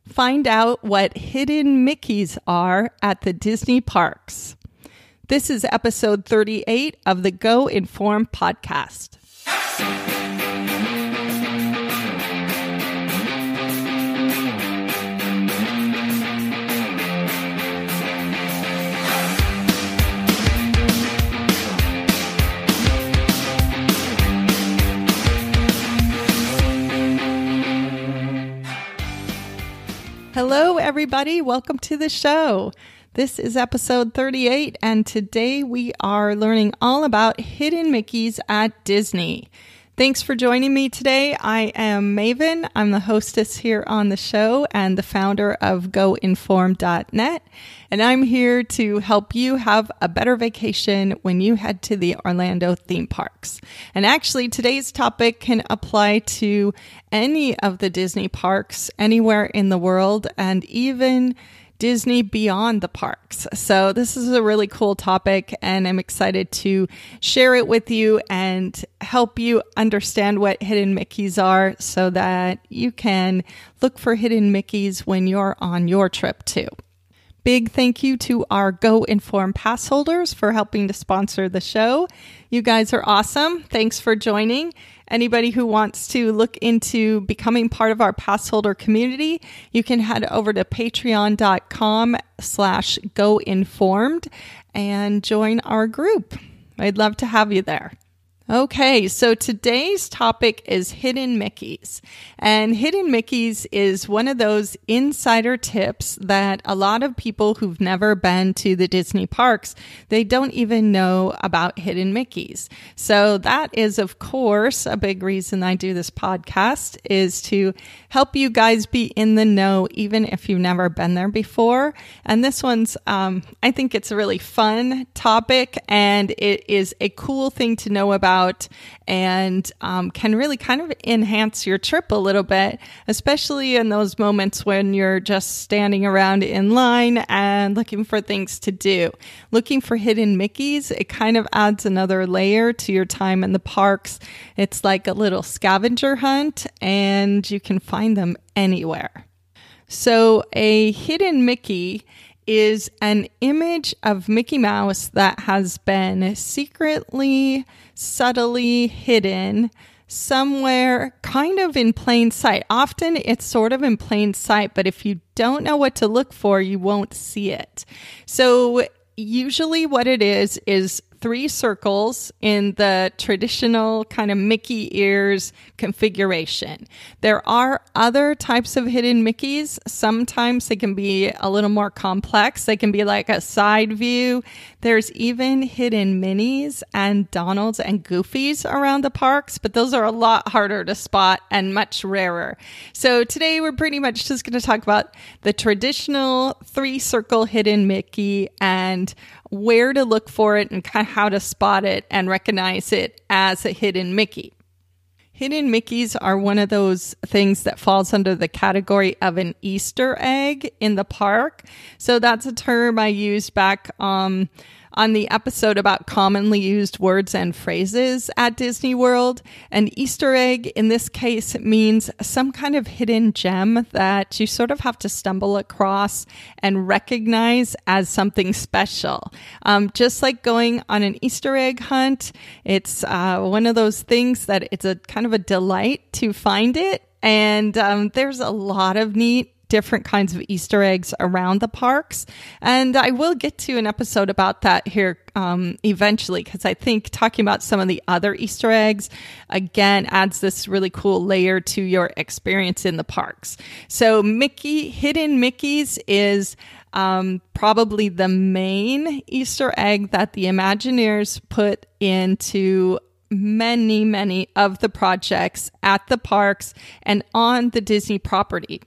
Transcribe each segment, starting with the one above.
Find out what hidden Mickeys are at the Disney parks. This is episode 38 of the Go Inform podcast. Hello, everybody. Welcome to the show. This is episode 38, and today we are learning all about hidden Mickeys at Disney. Thanks for joining me today. I am Maven. I'm the hostess here on the show and the founder of GoInform.net, and I'm here to help you have a better vacation when you head to the Orlando theme parks. And actually, today's topic can apply to any of the Disney parks anywhere in the world, and even Disney beyond the parks. So this is a really cool topic, and I'm excited to share it with you and help you understand what hidden Mickeys are so that you can look for hidden Mickeys when you're on your trip too. Big thank you to our Go Inform pass holders for helping to sponsor the show. You guys are awesome. Thanks for joining. Anybody who wants to look into becoming part of our pass holder community, you can head over to patreon.com/goinformed and join our group. I'd love to have you there. Okay, so today's topic is hidden Mickeys. And hidden Mickeys is one of those insider tips that a lot of people who've never been to the Disney parks, they don't even know about hidden Mickeys. So that is, of course, a big reason I do this podcast, is to help you guys be in the know, even if you've never been there before. And this one's, I think it's a really fun topic, and it is a cool thing to know about, and can really kind of enhance your trip a little bit, especially in those moments when you're just standing around in line and looking for things to do. Looking for hidden Mickeys, it kind of adds another layer to your time in the parks. It's like a little scavenger hunt, and you can find them anywhere. So a hidden Mickey is an image of Mickey Mouse that has been secretly, subtly hidden somewhere kind of in plain sight. Often it's sort of in plain sight, but if you don't know what to look for, you won't see it. So usually what it is 3 circles in the traditional kind of Mickey ears configuration. There are other types of hidden Mickeys. Sometimes they can be a little more complex. They can be like a side view. There's even hidden Minnies and Donalds and Goofies around the parks, but those are a lot harder to spot and much rarer. So today we're pretty much just going to talk about the traditional 3-circle hidden Mickey and where to look for it and kind of how to spot it and recognize it as a hidden Mickey. Hidden Mickeys are one of those things that falls under the category of an Easter egg in the park. So that's a term I used back on the episode about commonly used words and phrases at Disney World. An Easter egg in this case means some kind of hidden gem that you sort of have to stumble across and recognize as something special. Just like going on an Easter egg hunt, it's one of those things that it's a kind of a delight to find it. And there's a lot of neat different kinds of Easter eggs around the parks. And I will get to an episode about that here eventually, because I think talking about some of the other Easter eggs, again, adds this really cool layer to your experience in the parks. So hidden Mickeys is probably the main Easter egg that the Imagineers put into many of the projects at the parks and on the Disney property.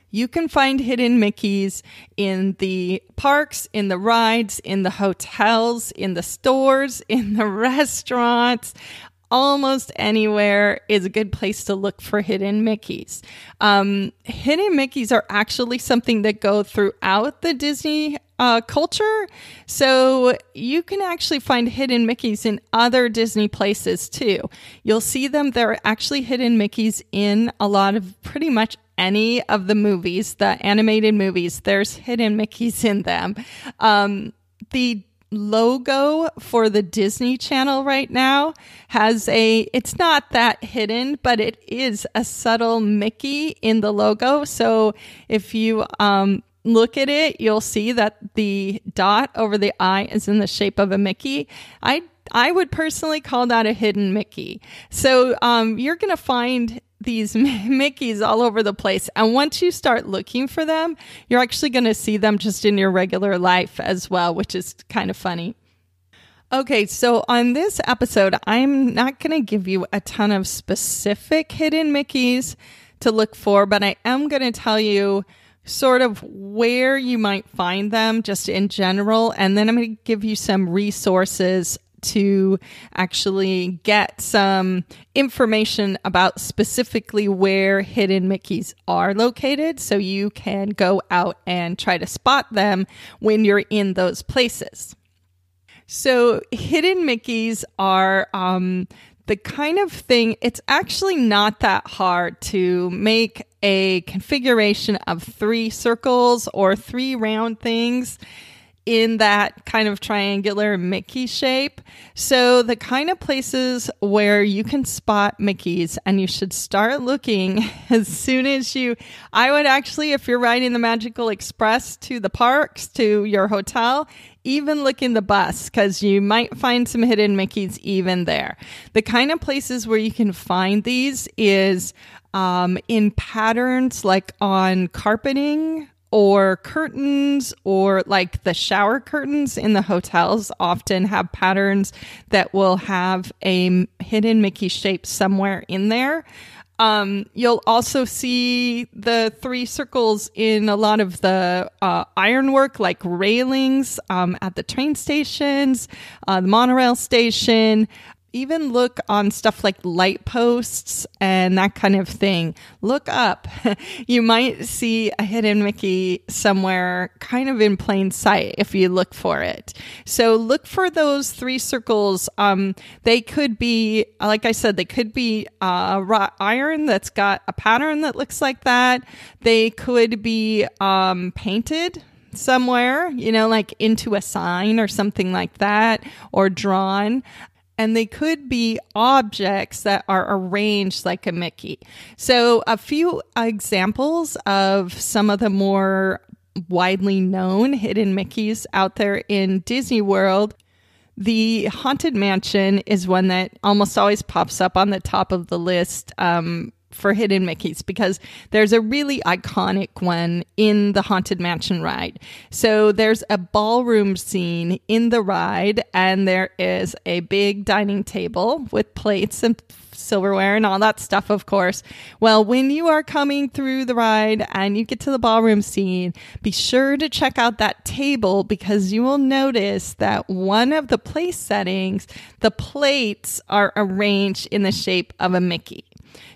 You can find hidden Mickeys in the parks, in the rides, in the hotels, in the stores, in the restaurants. Almost anywhere is a good place to look for hidden Mickeys. Hidden Mickeys are actually something that go throughout the Disney culture. So you can actually find hidden Mickeys in other Disney places too. You'll see them. There are actually hidden Mickeys in a lot of pretty much any of the movies, the animated movies. There's hidden Mickeys in them. The logo for the Disney Channel right now it's not that hidden, but it is a subtle Mickey in the logo. So if you look at it, you'll see that the dot over the I is in the shape of a Mickey. I would personally call that a hidden Mickey. So you're going to find these Mickeys all over the place. And once you start looking for them, you're actually going to see them just in your regular life as well, which is kind of funny. Okay, so on this episode, I'm not going to give you a ton of specific hidden Mickeys to look for, but I am going to tell you sort of where you might find them just in general. And then I'm going to give you some resources to actually get some information about specifically where hidden Mickeys are located so you can go out and try to spot them when you're in those places. So hidden Mickeys are the kind of thing, it's actually not that hard to make a configuration of 3 circles or 3 round things in that kind of triangular Mickey shape. So the kind of places where you can spot Mickeys, and you should start looking as soon as I would actually, if you're riding the Magical Express to the parks, to your hotel, even look in the bus, because you might find some hidden Mickeys even there. The kind of places where you can find these is in patterns like on carpeting, or curtains, or like the shower curtains in the hotels often have patterns that will have a hidden Mickey shape somewhere in there. You'll also see the 3 circles in a lot of the ironwork, like railings at the train stations, the monorail station. Even look on stuff like light posts and that kind of thing. Look up. You might see a hidden Mickey somewhere kind of in plain sight if you look for it. So look for those 3 circles. They could be, like I said, they could be wrought iron that's got a pattern that looks like that. They could be painted somewhere, like into a sign or something like that, or drawn. And they could be objects that are arranged like a Mickey. So a few examples of some of the more widely known hidden Mickeys out there in Disney World. The Haunted Mansion is one that almost always pops up on the top of the list for hidden Mickeys, because there's a really iconic one in the Haunted Mansion ride. So there's a ballroom scene in the ride, and there is a big dining table with plates and silverware and all that stuff, of course. Well, when you are coming through the ride and you get to the ballroom scene, be sure to check out that table, because you will notice that one of the place settings, the plates are arranged in the shape of a Mickey.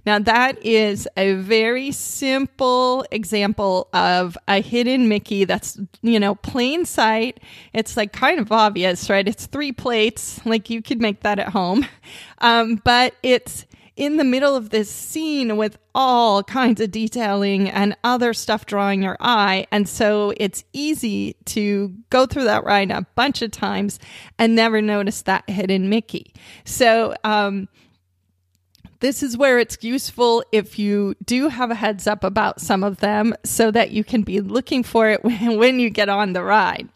Now, that is a very simple example of a hidden Mickey that's, plain sight. It's like kind of obvious, right? It's 3 plates, like you could make that at home. But it's in the middle of this scene with all kinds of detailing and other stuff drawing your eye. And so it's easy to go through that ride a bunch of times and never notice that hidden Mickey. So, this is where it's useful if you do have a heads up about some of them so that you can be looking for it when you get on the ride.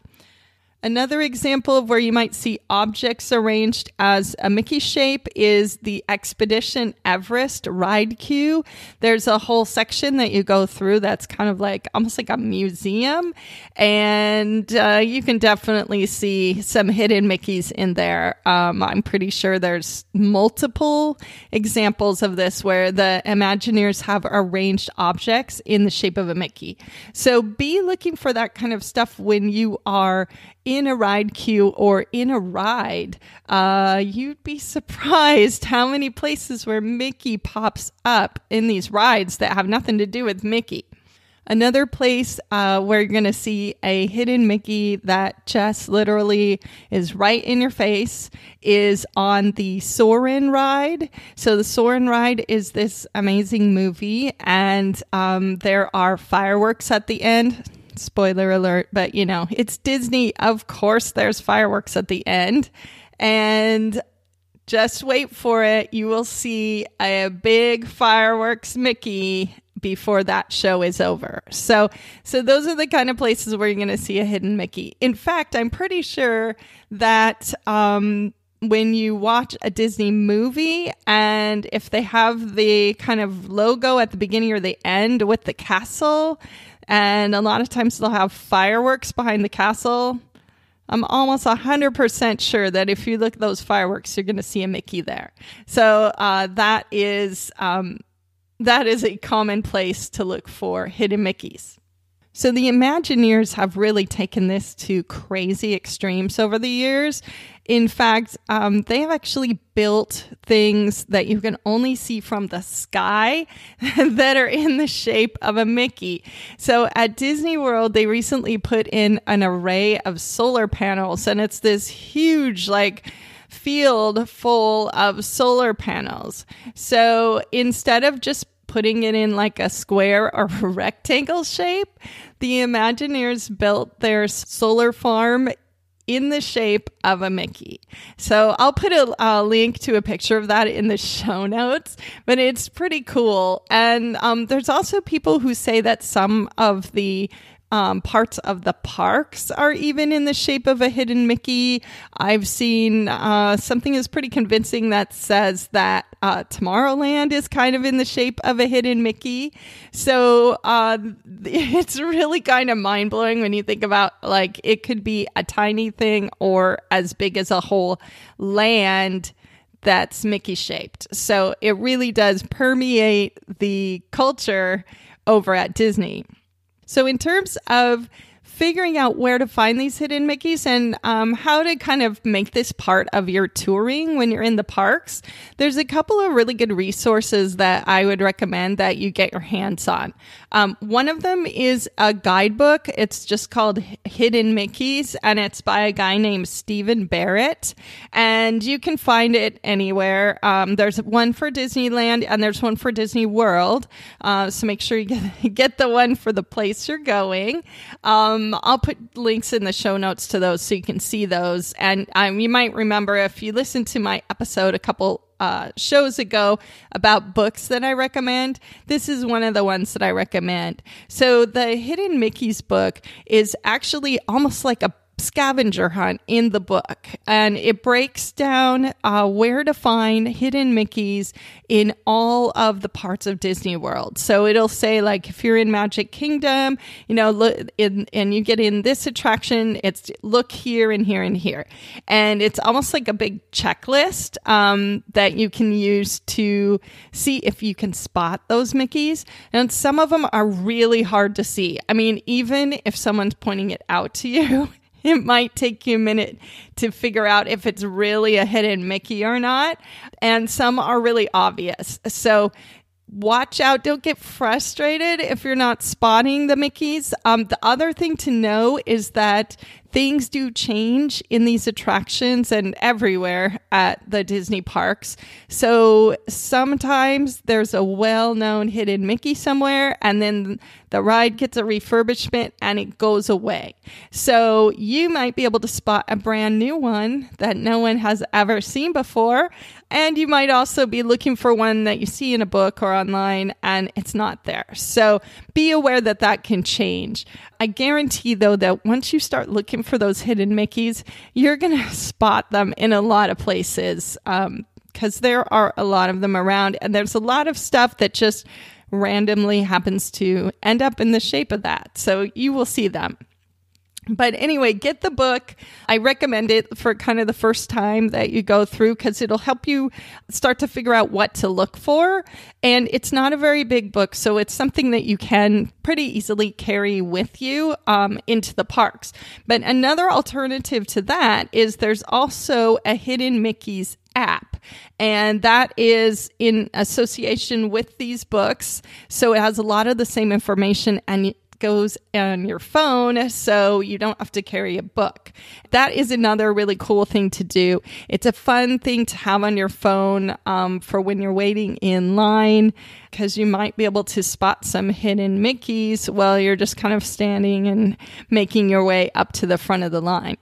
Another example of where you might see objects arranged as a Mickey shape is the Expedition Everest ride queue. There's a whole section that you go through that's kind of like almost like a museum, and you can definitely see some hidden Mickeys in there. I'm pretty sure there's multiple examples of this where the Imagineers have arranged objects in the shape of a Mickey. So be looking for that kind of stuff when you are in a ride queue or in a ride. You'd be surprised how many places where Mickey pops up in these rides that have nothing to do with Mickey. Another place where you're going to see a hidden Mickey that just literally is right in your face is on the Soarin' ride. So the Soarin' ride is this amazing movie, and there are fireworks at the end. Spoiler alert, but it's Disney. Of course, there's fireworks at the end. And just wait for it. You will see a big fireworks Mickey before that show is over. So those are the kind of places where you're going to see a hidden Mickey. In fact, I'm pretty sure that when you watch a Disney movie, and if they have the kind of logo at the beginning or the end with the castle, and a lot of times they'll have fireworks behind the castle, I'm almost 100% sure that if you look at those fireworks, you're going to see a Mickey there. So that is a common place to look for hidden Mickeys. So the Imagineers have really taken this to crazy extremes over the years. In fact, they have actually built things that you can only see from the sky that are in the shape of a Mickey. So at Disney World, they recently put in an array of solar panels, and it's this huge, field full of solar panels. So instead of just putting it in like a square or a rectangle shape, the Imagineers built their solar farm in the shape of a Mickey. So I'll put a link to a picture of that in the show notes, but it's pretty cool. And there's also people who say that some of the parts of the parks are even in the shape of a hidden Mickey. I've seen something that's pretty convincing that says that Tomorrowland is kind of in the shape of a hidden Mickey. So it's really kind of mind-blowing when you think about it could be a tiny thing or as big as a whole land that's Mickey shaped. So it really does permeate the culture over at Disney. So in terms of figuring out where to find these hidden Mickeys and how to kind of make this part of your touring when you're in the parks, there's a couple of really good resources that I would recommend that you get your hands on. One of them is a guidebook. It's just called Hidden Mickeys, and it's by a guy named Stephen Barrett, and you can find it anywhere. There's one for Disneyland and there's one for Disney World, so make sure you get the one for the place you're going. I'll put links in the show notes to those so you can see those. And you might remember if you listened to my episode a couple shows ago about books that I recommend, this is one of the ones that I recommend. So the Hidden Mickeys book is actually almost like a scavenger hunt in the book, and it breaks down where to find hidden Mickeys in all of the parts of Disney World. So it'll say if you're in Magic Kingdom, look and you get in this attraction, it's look here and here and here, and it's almost like a big checklist that you can use to see if you can spot those Mickeys. And some of them are really hard to see. I mean, even if someone's pointing it out to you, it might take you a minute to figure out if it's really a hidden Mickey or not. And some are really obvious. So watch out. Don't get frustrated if you're not spotting the Mickeys. The other thing to know is that things do change in these attractions and everywhere at the Disney parks. So sometimes there's a well-known hidden Mickey somewhere, and then the ride gets a refurbishment and it goes away. So you might be able to spot a brand new one that no one has ever seen before. And you might also be looking for one that you see in a book or online and it's not there. So be aware that that can change. I guarantee, though, that once you start looking for those hidden Mickeys, you're going to spot them in a lot of places because there are a lot of them around. And there's a lot of stuff that just randomly happens to end up in the shape of that. So you will see them. But anyway, get the book. I recommend it for kind of the first time that you go through because it'll help you start to figure out what to look for. And it's not a very big book, so it's something that you can pretty easily carry with you into the parks. But another alternative to that is there's also a Hidden Mickeys app. And that is in association with these books. So it has a lot of the same information and it goes on your phone, so you don't have to carry a book. That is another really cool thing to do. It's a fun thing to have on your phone for when you're waiting in line, because you might be able to spot some hidden Mickeys while you're just kind of standing and making your way up to the front of the line.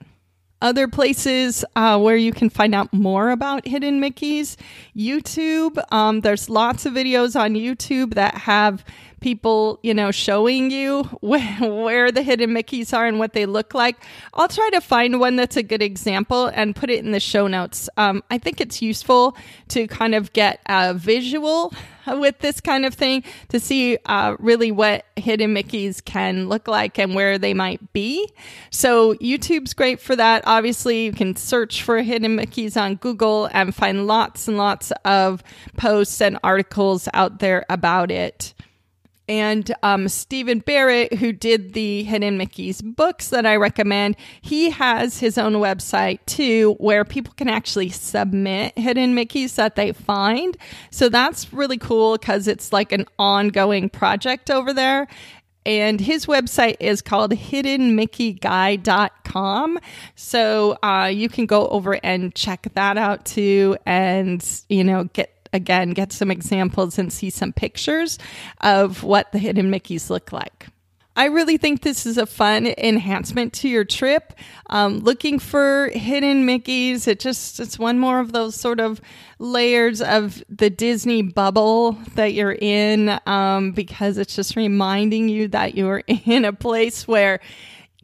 Other places where you can find out more about hidden Mickeys, YouTube. There's lots of videos on YouTube that have people, showing you where the hidden Mickeys are and what they look like. I'll try to find one that's a good example and put it in the show notes. I think it's useful to kind of get a visual with this kind of thing to see really what hidden Mickeys can look like and where they might be. So YouTube's great for that. Obviously, you can search for hidden Mickeys on Google and find lots and lots of posts and articles out there about it. And Stephen Barrett, who did the Hidden Mickeys books that I recommend, he has his own website too, where people can actually submit hidden Mickeys that they find. So that's really cool because it's like an ongoing project over there. And his website is called hiddenmickeyguy.com. So you can go over and check that out too and, get some examples and see some pictures of what the hidden Mickeys look like. I really think this is a fun enhancement to your trip. Looking for hidden Mickeys, it's one more of those sort of layers of the Disney bubble that you're in, because it's just reminding you that you're in a place where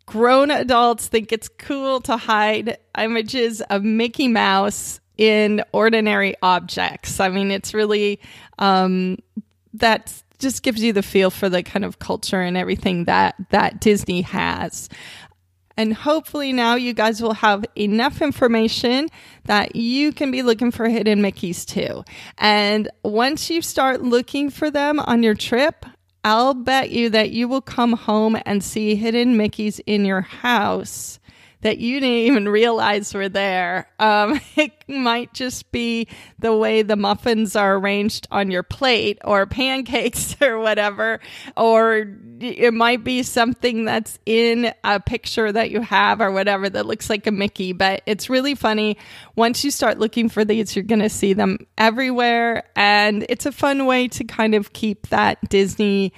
grown adults think it's cool to hide images of Mickey Mouse in ordinary objects. I mean, it's really, that just gives you the feel for the kind of culture and everything that Disney has. And hopefully now you guys will have enough information that you can be looking for hidden Mickeys too. And once you start looking for them on your trip, I'll bet you that you will come home and see hidden Mickeys in your house that you didn't even realize were there. It might just be the way the muffins are arranged on your plate or pancakes or whatever, or it might be something that's in a picture that you have or whatever that looks like a Mickey. But it's really funny. Once you start looking for these, you're going to see them everywhere. And it's a fun way to kind of keep that Disney,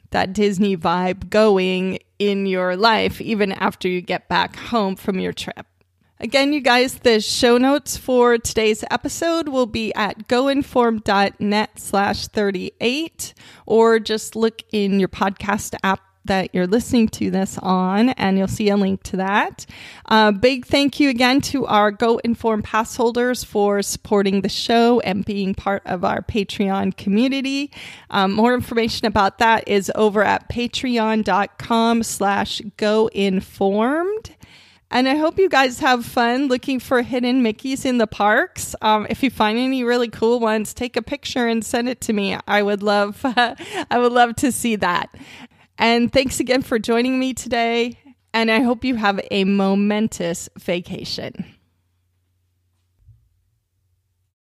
that Disney vibe going in your life, even after you get back home from your trip. Again, you guys, the show notes for today's episode will be at goinformed.net/38, or just look in your podcast app that you're listening to this on, and you'll see a link to that. Big thank you again to our Go Informed pass holders for supporting the show and being part of our Patreon community. More information about that is over at patreon.com/goinformed. And I hope you guys have fun looking for hidden Mickeys in the parks. If you find any really cool ones, take a picture and send it to me. I would love to see that. And thanks again for joining me today. And I hope you have a momentous vacation.